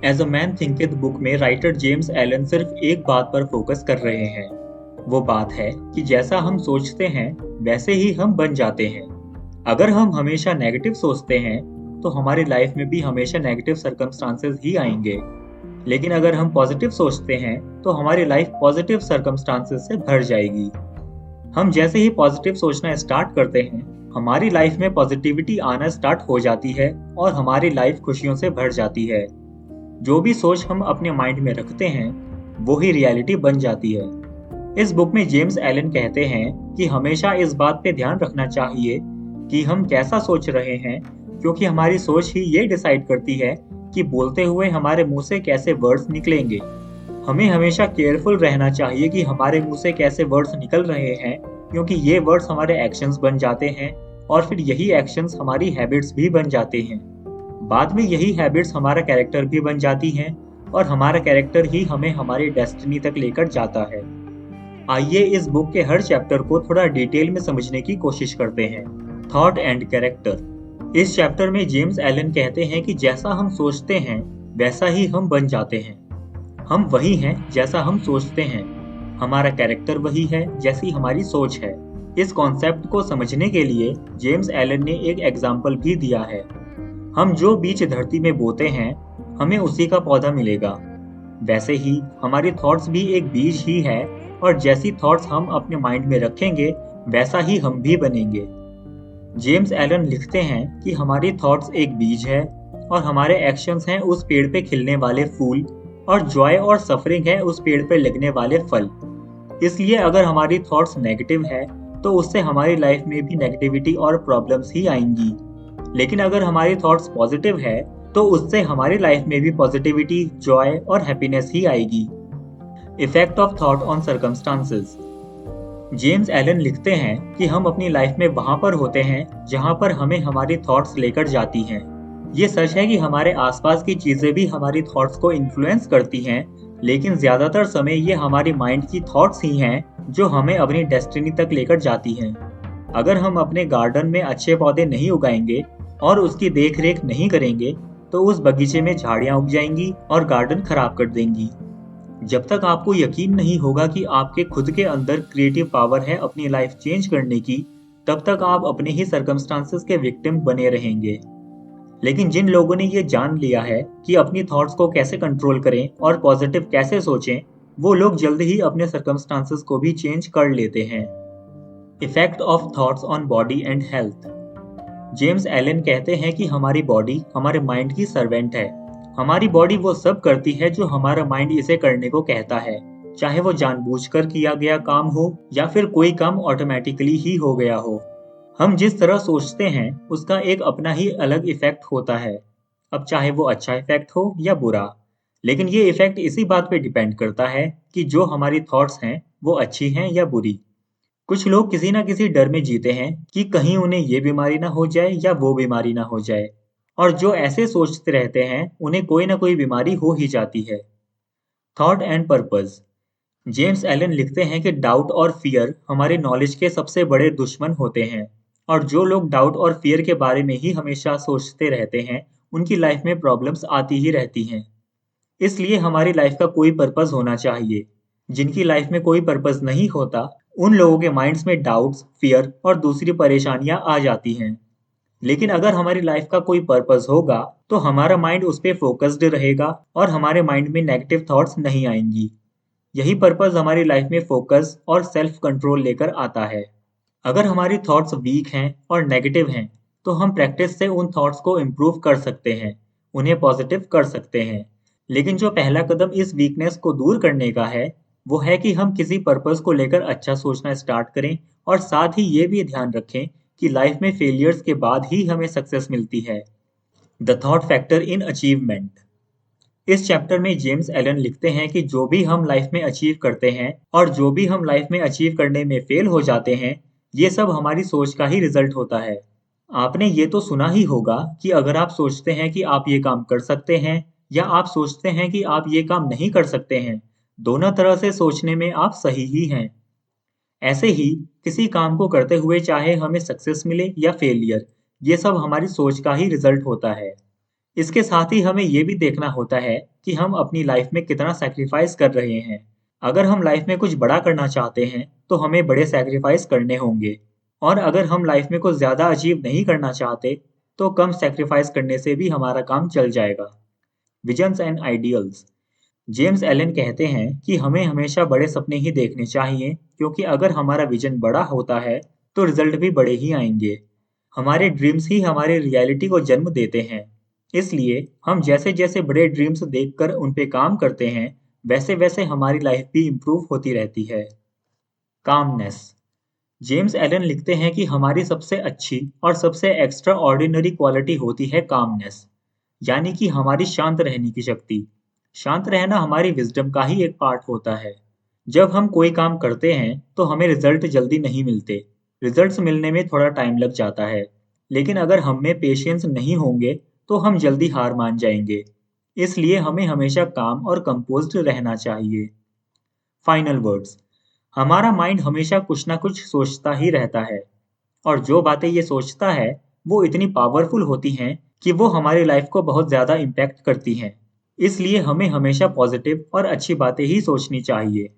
As a man thinketh book में writer James Allen सिर्फ एक बात पर फोकस कर रहे हैं। वो बात है कि जैसा हम सोचते हैं वैसे ही हम बन जाते हैं। अगर हम हमेशा नेगेटिव सोचते हैं तो हमारी लाइफ में भी हमेशा नेगेटिव सर्कमस्टांसेस ही आएंगे। लेकिन अगर हम पॉजिटिव सोचते हैं तो हमारी लाइफ पॉजिटिव सर्कमस्टांसेस से भर जाएगी। हम जैसे ही पॉजिटिव सोचना स्टार्ट करते हैं हमारी लाइफ में पॉजिटिविटी आना स्टार्ट हो जाती है और हमारी लाइफ खुशियों से भर जाती है। जो भी सोच हम अपने माइंड में रखते हैं वो ही रियलिटी बन जाती है। इस बुक में जेम्स एलन कहते हैं कि हमेशा इस बात पे ध्यान रखना चाहिए कि हम कैसा सोच रहे हैं, क्योंकि हमारी सोच ही ये डिसाइड करती है कि बोलते हुए हमारे मुंह से कैसे वर्ड्स निकलेंगे। हमें हमेशा केयरफुल रहना चाहिए कि हमारे मुंह से कैसे वर्ड्स निकल रहे हैं, क्योंकि ये वर्ड्स हमारे एक्शंस बन जाते हैं और फिर यही एक्शंस हमारी हैबिट्स भी बन जाते हैं। बाद में यही हैबिट्स हमारा कैरेक्टर भी बन जाती हैं और हमारा कैरेक्टर ही हमें हमारी डेस्टिनी तक लेकर जाता है। आइए इस बुक के हर चैप्टर को थोड़ा डिटेल में समझने की कोशिश करते हैं। Thought and character. इस चैप्टर में जेम्स एलन कहते हैं कि जैसा हम सोचते हैं वैसा ही हम बन जाते हैं। हम वही हैं जैसा हम सोचते हैं। हमारा कैरेक्टर वही है जैसी हमारी सोच है। इस कॉन्सेप्ट को समझने के लिए जेम्स एलन ने एक एग्जाम्पल भी दिया है। हम जो बीज धरती में बोते हैं हमें उसी का पौधा मिलेगा। वैसे ही हमारी थॉट्स भी एक बीज ही है और जैसी थॉट्स हम अपने माइंड में रखेंगे वैसा ही हम भी बनेंगे। जेम्स एलन लिखते हैं कि हमारी थॉट्स एक बीज है और हमारे एक्शंस हैं उस पेड़ पे खिलने वाले फूल और जॉय और सफरिंग है उस पेड़ पे लगने वाले फल। इसलिए अगर हमारी थॉट्स नेगेटिव है तो उससे हमारी लाइफ में भी नेगेटिविटी और प्रॉब्लम्स ही आएंगी। लेकिन अगर हमारी थॉट्स पॉजिटिव है तो उससे हमारी लाइफ में भी पॉजिटिविटी, जॉय और हैप्पीनेस ही आएगी। Effect of thought on circumstances. James Allen लिखते हैं कि हम अपनी लाइफ में वहां पर होते हैं जहां पर हमें हमारी थॉट्स लेकर जाती हैं। ये सच है कि हमारे आसपास की चीजें भी हमारी थॉट्स को इन्फ्लुएंस करती हैं, लेकिन ज्यादातर समय ये हमारी माइंड की थॉट्स ही हैं जो हमें अपनी डेस्टिनी तक लेकर जाती हैं। अगर हम अपने गार्डन में अच्छे पौधे नहीं उगाएंगे और उसकी देख रेख नहीं करेंगे तो उस बगीचे में झाड़ियां उग जाएंगी और गार्डन खराब कर देंगी। जब तक आपको यकीन नहीं होगा कि आपके खुद के अंदर क्रिएटिव पावर है अपनी लाइफ चेंज करने की, तब तक आप अपने ही सर्कमस्टांसेस के विक्टिम बने रहेंगे। लेकिन जिन लोगों ने ये जान लिया है कि अपनी थॉट्स को कैसे कंट्रोल करें और पॉजिटिव कैसे सोचें, वो लोग जल्द ही अपने सर्कमस्टांसेस को भी चेंज कर लेते हैं। Effect of thoughts on body and health. James Allen कहते हैं कि हमारी बॉडी हमारे माइंड की सर्वेंट है। हमारी बॉडी वो सब करती है जो हमारा माइंड इसे करने को कहता है, चाहे वो जानबूझकर किया गया काम हो या फिर कोई काम ऑटोमेटिकली ही हो गया हो। हम जिस तरह सोचते हैं उसका एक अपना ही अलग इफेक्ट होता है, अब चाहे वो अच्छा इफेक्ट हो या बुरा। लेकिन ये इफेक्ट इसी बात पे डिपेंड करता है कि जो हमारी थॉट्स हैं वो अच्छी हैं या बुरी। कुछ लोग किसी ना किसी डर में जीते हैं कि कहीं उन्हें ये बीमारी ना हो जाए या वो बीमारी ना हो जाए, और जो ऐसे सोचते रहते हैं उन्हें कोई ना कोई बीमारी हो ही जाती है। Thought and purpose. James Allen लिखते हैं कि डाउट और फियर हमारे नॉलेज के सबसे बड़े दुश्मन होते हैं, और जो लोग डाउट और फियर के बारे में ही हमेशा सोचते रहते हैं उनकी लाइफ में प्रॉब्लम्स आती ही रहती हैं। इसलिए हमारी लाइफ का कोई पर्पस होना चाहिए। जिनकी लाइफ में कोई पर्पस नहीं होता उन लोगों के माइंड्स में डाउट्स, फियर और दूसरी परेशानियां आ जाती हैं। लेकिन अगर हमारी लाइफ का कोई पर्पस होगा तो हमारा माइंड उस पर फोकस्ड रहेगा और हमारे माइंड में नेगेटिव थॉट्स नहीं आएंगी। यही पर्पस हमारी लाइफ में फोकस और सेल्फ कंट्रोल लेकर आता है। अगर हमारी थॉट्स वीक हैं और नेगेटिव हैं तो हम प्रैक्टिस से उन थॉट्स को इम्प्रूव कर सकते हैं, उन्हें पॉजिटिव कर सकते हैं। लेकिन जो पहला कदम इस वीकनेस को दूर करने का है वो है कि हम किसी पर्पस को लेकर अच्छा सोचना स्टार्ट करें और साथ ही ये भी ध्यान रखें कि लाइफ में फेलियर्स के बाद ही हमें सक्सेस मिलती है। The thought factor in achievement. इस चैप्टर में जेम्स एलन लिखते हैं कि जो भी हम लाइफ में अचीव करते हैं और जो भी हम लाइफ में अचीव करने में फेल हो जाते हैं, ये सब हमारी सोच का ही रिजल्ट होता है। आपने ये तो सुना ही होगा कि अगर आप सोचते हैं कि आप ये काम कर सकते हैं या आप सोचते हैं कि आप ये काम नहीं कर सकते हैं, दोनों तरह से सोचने में आप सही ही हैं। ऐसे ही किसी काम को करते हुए चाहे हमें सक्सेस मिले या फेलियर, ये सब हमारी सोच का ही रिजल्ट होता है। इसके साथ ही हमें ये भी देखना होता है कि हम अपनी लाइफ में कितना सैक्रिफाइस कर रहे हैं। अगर हम लाइफ में कुछ बड़ा करना चाहते हैं, तो हमें बड़े सैक्रिफाइस करने होंगे। और अगर हम लाइफ में कुछ ज़्यादा अचीव नहीं करना चाहते, तो कम सैक्रिफाइस करने से भी हमारा काम चल जाएगा। Visions and ideals. James Allen कहते हैं कि हमें हमेशा बड़े सपने ही देखने चाहिए, क्योंकि अगर हमारा विजन बड़ा होता है, तो रिजल्ट भी बड़े ही आएंगे। हमारे ड्रीम्स ही हमारी रियलिटी को जन्म देते हैं। इसलिए हम जैसे जैसे बड़े ड्रीम्स देखकर उन पे काम करते हैं, वैसे वैसे हमारी लाइफ भी इम्प्रूव होती रहती है। कामनेस। जेम्स एलन लिखते हैं कि हमारी सबसे अच्छी और सबसे एक्स्ट्रा ऑर्डिनरी क्वालिटी होती है कामनेस, यानी कि हमारी शांत रहने की शक्ति। शांत रहना हमारी विजडम का ही एक पार्ट होता है। जब हम कोई काम करते हैं, तो हमें रिजल्ट जल्दी नहीं मिलते। रिजल्ट्स मिलने में थोड़ा टाइम लग जाता है। लेकिन अगर हम में पेशेंस नहीं होंगे, तो हम जल्दी हार मान जाएंगे। इसलिए हमें हमेशा काम और कंपोज्ड रहना चाहिए। Final words. हमारा माइंड हमेशा कुछ ना कुछ सोचता ही रहता है, और जो बातें ये सोचता है, वो इतनी पावरफुल होती हैं कि वो हमारी लाइफ को बहुत ज़्यादा इम्पैक्ट करती हैं। इसलिए हमें हमेशा पॉजिटिव और अच्छी बातें ही सोचनी चाहिए।